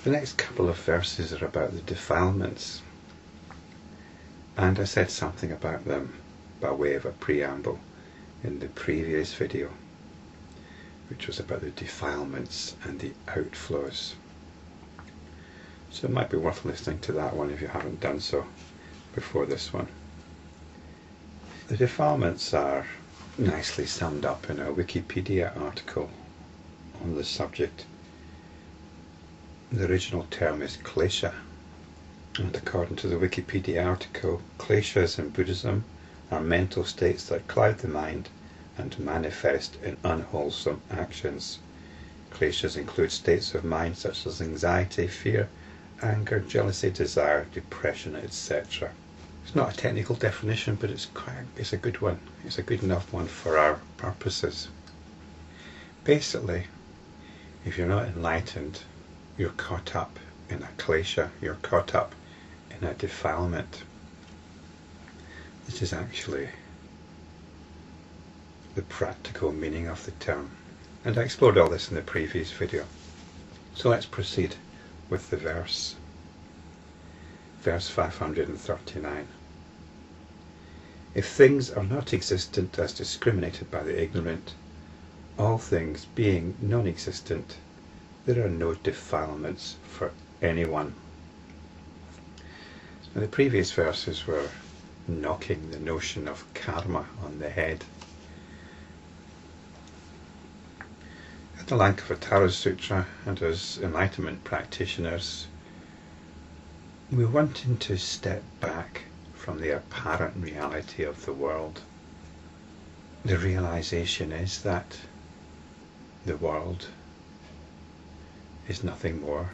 The next couple of verses are about the defilements, and I said something about them by way of a preamble in the previous video, which was about the defilements and the outflows. So it might be worth listening to that one if you haven't done so before this one. The defilements are nicely summed up in a Wikipedia article on the subject. The original term is klesha, and according to the Wikipedia article, kleshas in Buddhism are mental states that cloud the mind and manifest in unwholesome actions. Kleshas include states of mind such as anxiety, fear, anger, jealousy, desire, depression, etc. It's not a technical definition, but it's a good one. It's a good enough one for our purposes. Basically, if you're not enlightened, you're caught up in a klesha, you're caught up in a defilement. This is actually the practical meaning of the term, and I explored all this in the previous video. So let's proceed with the verse. Verse 539. If things are not existent as discriminated by the ignorant, all things being non-existent, there are no defilements for anyone. Now, the previous verses were knocking the notion of karma on the head. At the Lankavatara Sutra and as enlightenment practitioners, we're wanting to step back from the apparent reality of the world. The realization is that the world is nothing more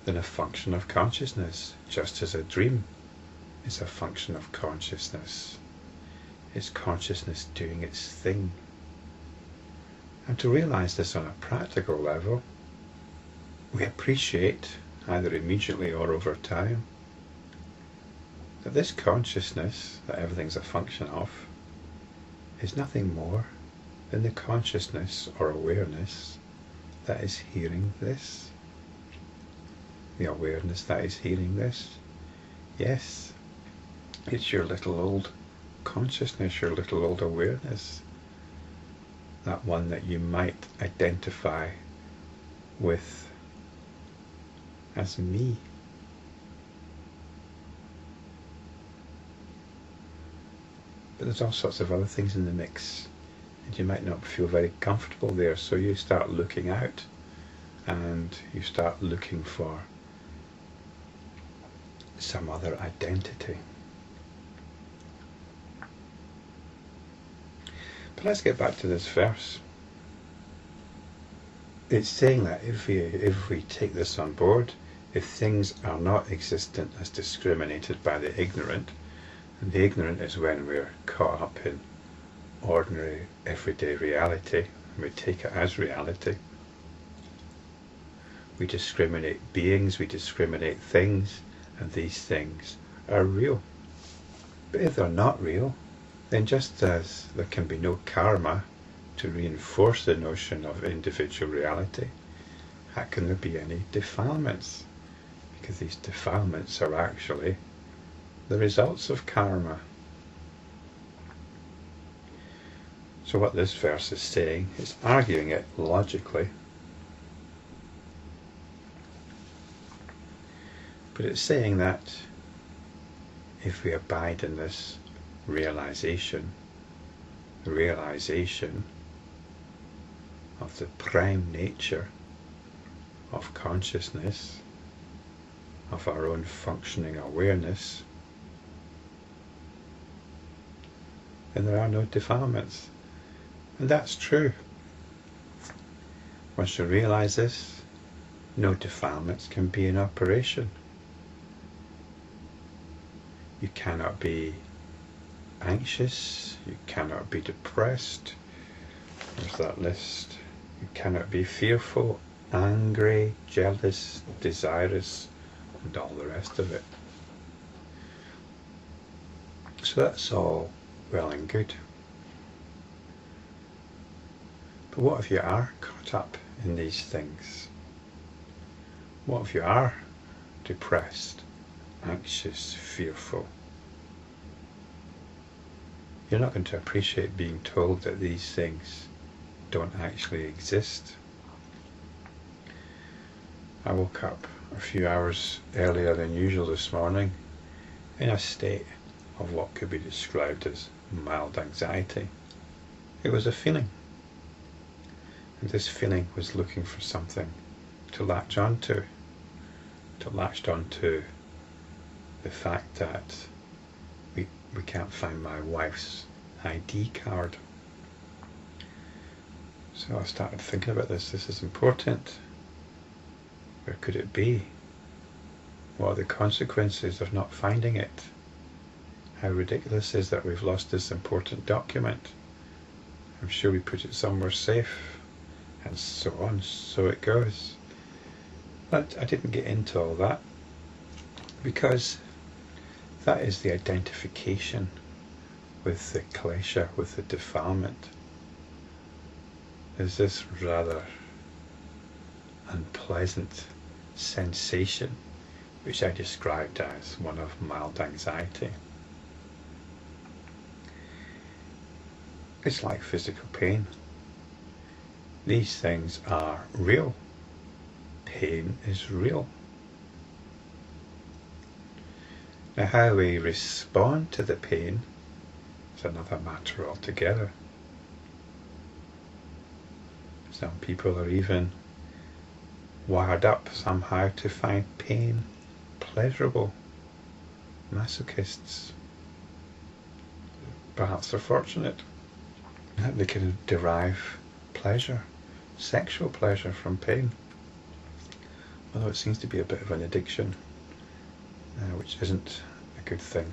than a function of consciousness, just as a dream is a function of consciousness. It's consciousness doing its thing. And to realize this on a practical level, we appreciate, either immediately or over time, that this consciousness that everything's a function of is nothing more than the consciousness or awareness that is hearing this. The awareness that is hearing this. Yes, it's your little old consciousness, your little old awareness. That one that you might identify with as me. But there's all sorts of other things in the mix, and you might not feel very comfortable there, so you start looking out and you start looking for some other identity. But let's get back to this verse. It's saying that if we take this on board, if things are not existent as discriminated by the ignorant, and the ignorant is when we're caught up in ordinary everyday reality and we take it as reality. We discriminate beings, we discriminate things, and these things are real. But if they're not real, then just as there can be no karma to reinforce the notion of individual reality, how can there be any defilements? Because these defilements are actually the results of karma. So what this verse is saying is arguing it logically, but it's saying that if we abide in this realization of the prime nature of consciousness, of our own functioning awareness, then there are no defilements. And that's true. Once you realize this, no defilements can be in operation. You cannot be anxious, you cannot be depressed. There's that list. You cannot be fearful, angry, jealous, desirous, and all the rest of it. So that's all well and good. But what if you are caught up in these things? What if you are depressed, anxious, fearful? You're not going to appreciate being told that these things don't actually exist. I woke up a few hours earlier than usual this morning in a state of what could be described as mild anxiety. It was a feeling, and this feeling was looking for something to latch onto. To latch onto the fact that we can't find my wife's ID card. So I started thinking about this. This is important. Where could it be? What are the consequences of not finding it? How ridiculous is that we've lost this important document? I'm sure we put it somewhere safe, and so on, so it goes. But I didn't get into all that, because that is the identification with the klesha, with the defilement. There's this rather unpleasant sensation, which I described as one of mild anxiety. It's like physical pain. These things are real. Pain is real. Now, how we respond to the pain is another matter altogether. Some people are even wired up somehow to find pain pleasurable. Masochists. Perhaps they're fortunate that they can derive pleasure, sexual pleasure, from pain. Although it seems to be a bit of an addiction, which isn't a good thing,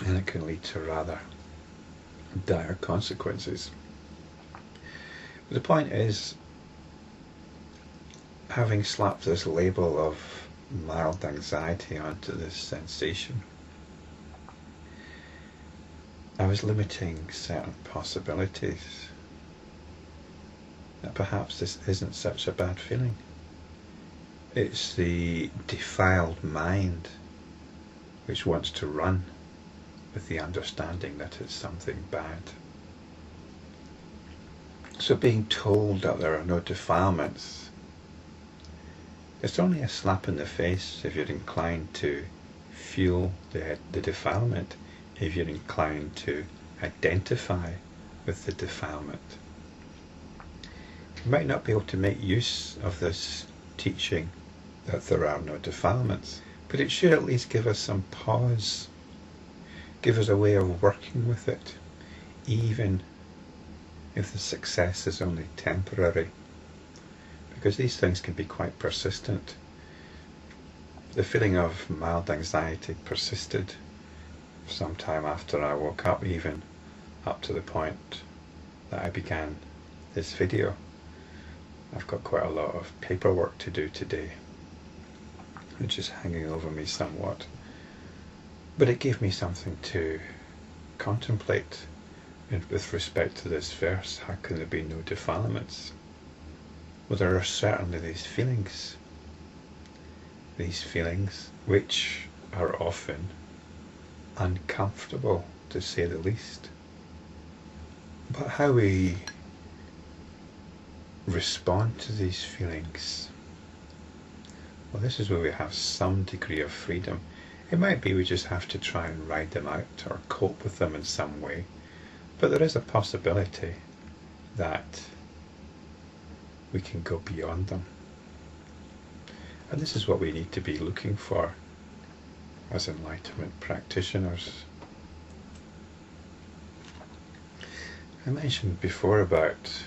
and it can lead to rather dire consequences. But the point is, having slapped this label of mild anxiety onto this sensation, I was limiting certain possibilities, that perhaps this isn't such a bad feeling. It's the defiled mind which wants to run with the understanding that it's something bad. So being told that there are no defilements, it's only a slap in the face if you're inclined to feel the defilement, if you're inclined to identify with the defilement. You might not be able to make use of this teaching that there are no defilements, but it should at least give us some pause, give us a way of working with it, even if the success is only temporary, because these things can be quite persistent. The feeling of mild anxiety persisted sometime after I woke up, even up to the point that I began this video. I've got quite a lot of paperwork to do today, which is hanging over me somewhat. But it gave me something to contemplate with respect to this verse. How can there be no defilements? Well, there are certainly these feelings which are often uncomfortable, to say the least. But how we respond to these feelings, well, this is where we have some degree of freedom. It might be we just have to try and ride them out or cope with them in some way, but there is a possibility that we can go beyond them. And this is what we need to be looking for as enlightenment practitioners. I mentioned before about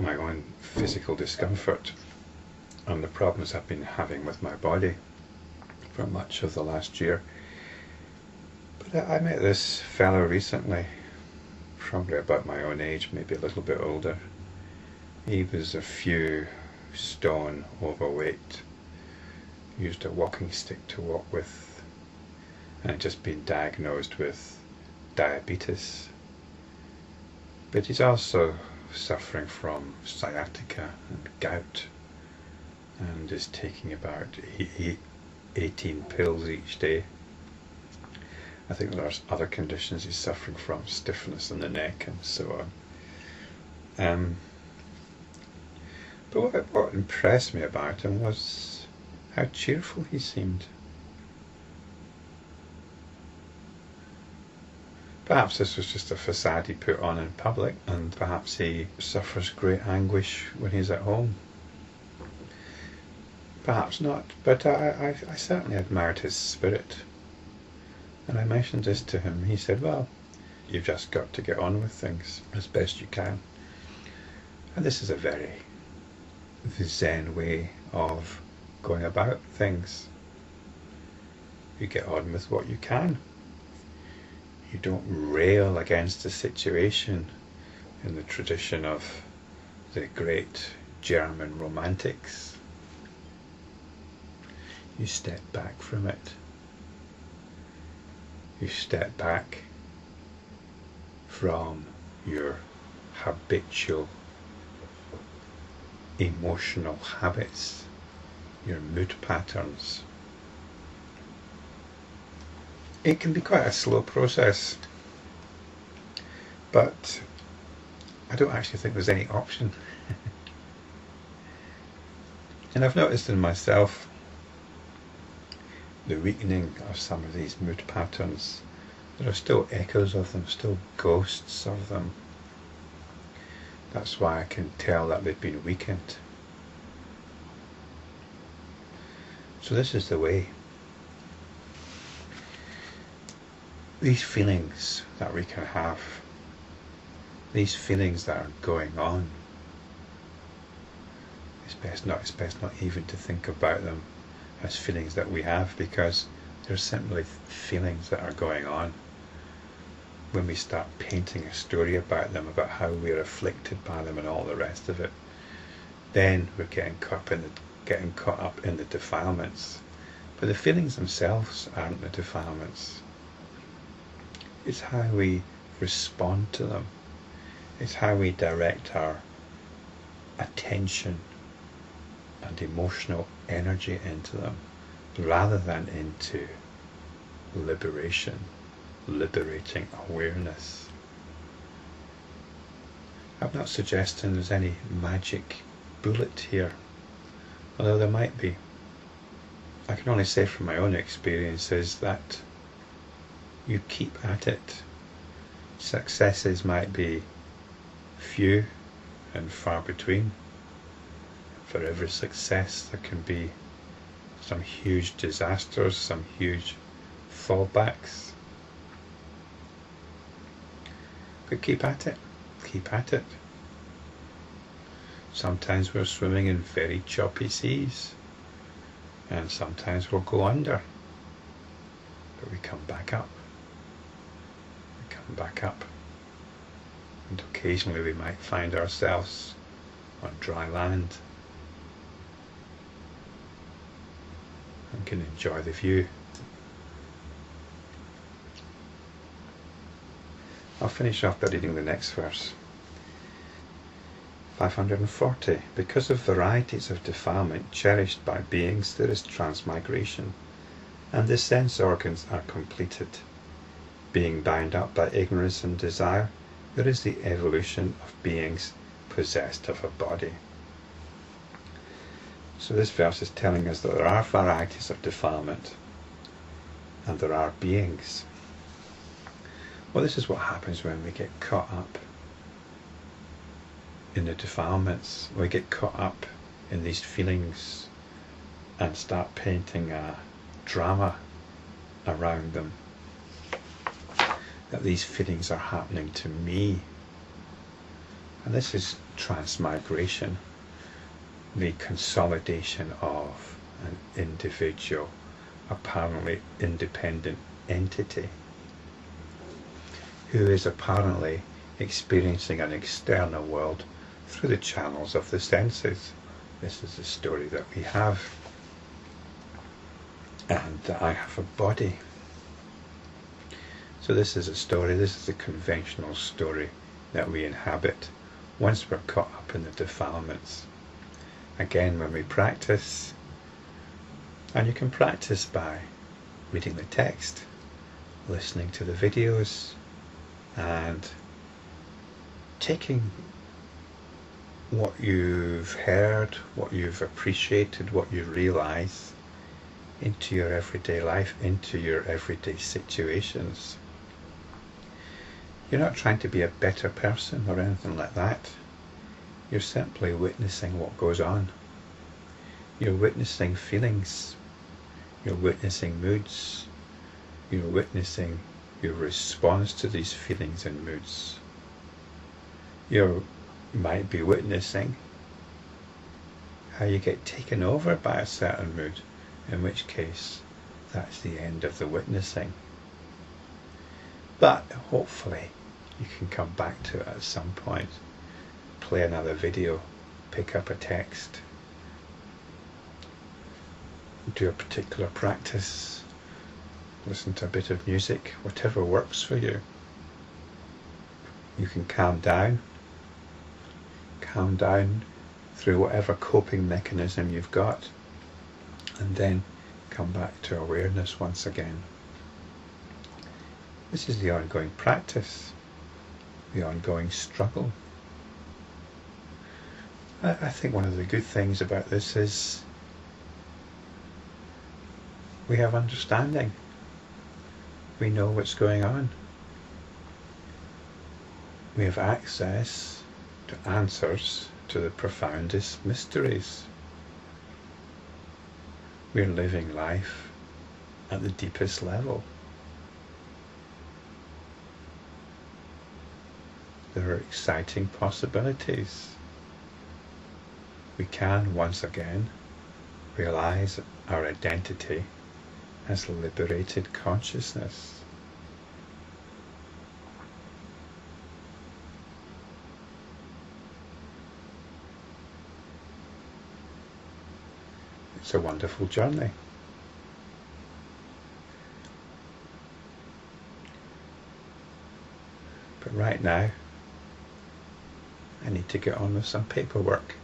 my own physical discomfort and the problems I've been having with my body for much of the last year. But I met this fellow recently, probably about my own age, maybe a little bit older. He was a few stone overweight, used a walking stick to walk with, and had just been diagnosed with diabetes. But he's also suffering from sciatica and gout and is taking about 18 pills each day. I think there's other conditions he's suffering from, stiffness in the neck and so on. But what impressed me about him was how cheerful he seemed. Perhaps this was just a facade he put on in public, and perhaps he suffers great anguish when he's at home. Perhaps not, but I certainly admired his spirit. And I mentioned this to him. He said, well, you've just got to get on with things as best you can. And this is a very Zen way of going about things. You get on with what you can. You don't rail against the situation in the tradition of the great German romantics. You step back from it. You step back from your habitual emotional habits, your mood patterns. It can be quite a slow process, but I don't actually think there's any option. And I've noticed in myself the weakening of some of these mood patterns. There are still echoes of them, still ghosts of them. That's why I can tell that they've been weakened. So this is the way. These feelings that we can have, these feelings that are going on, it's best not even to think about them as feelings that we have, because they're simply feelings that are going on. When we start painting a story about them, about how we're afflicted by them and all the rest of it, then we're getting caught up in the defilements. But the feelings themselves aren't the defilements. It's how we respond to them. It's how we direct our attention and emotional energy into them, rather than into liberation, liberating awareness. I'm not suggesting there's any magic bullet here, although there might be. I can only say from my own experiences that you keep at it. Successes might be few and far between. For every success there can be some huge disasters, some huge fallbacks. But keep at it, keep at it. Sometimes we're swimming in very choppy seas, and sometimes we'll go under, but we come back up. We come back up, and occasionally we might find ourselves on dry land and can enjoy the view. I'll finish off by reading the next verse. 540. Because of varieties of defilement cherished by beings, there is transmigration, and the sense organs are completed. Being bound up by ignorance and desire, there is the evolution of beings possessed of a body. So this verse is telling us that there are varieties of defilement, and there are beings. Well, this is what happens when we get caught up in the defilements. We get caught up in these feelings and start painting a drama around them, that these feelings are happening to me. And this is transmigration, the consolidation of an individual, apparently independent entity, who is apparently experiencing an external world through the channels of the senses. This is the story that we have. And I have a body. So this is a story, this is the conventional story that we inhabit once we're caught up in the defilements. again when we practice. And you can practice by reading the text, listening to the videos, and taking what you've heard, what you've appreciated, what you realise into your everyday life, into your everyday situations. You're not trying to be a better person or anything like that. You're simply witnessing what goes on. You're witnessing feelings. You're witnessing moods. You're witnessing your response to these feelings and moods. You might be witnessing how you get taken over by a certain mood, in which case that's the end of the witnessing. But hopefully you can come back to it at some point, play another video, pick up a text, do a particular practice, listen to a bit of music, whatever works for you. You can calm down through whatever coping mechanism you've got, and then come back to awareness once again. This is the ongoing practice, the ongoing struggle. I think one of the good things about this is we have understanding. We know what's going on. We have access to answers to the profoundest mysteries. We're living life at the deepest level. There are exciting possibilities. We can once again realize our identity as liberated consciousness. It's a wonderful journey. But right now, I need to get on with some paperwork.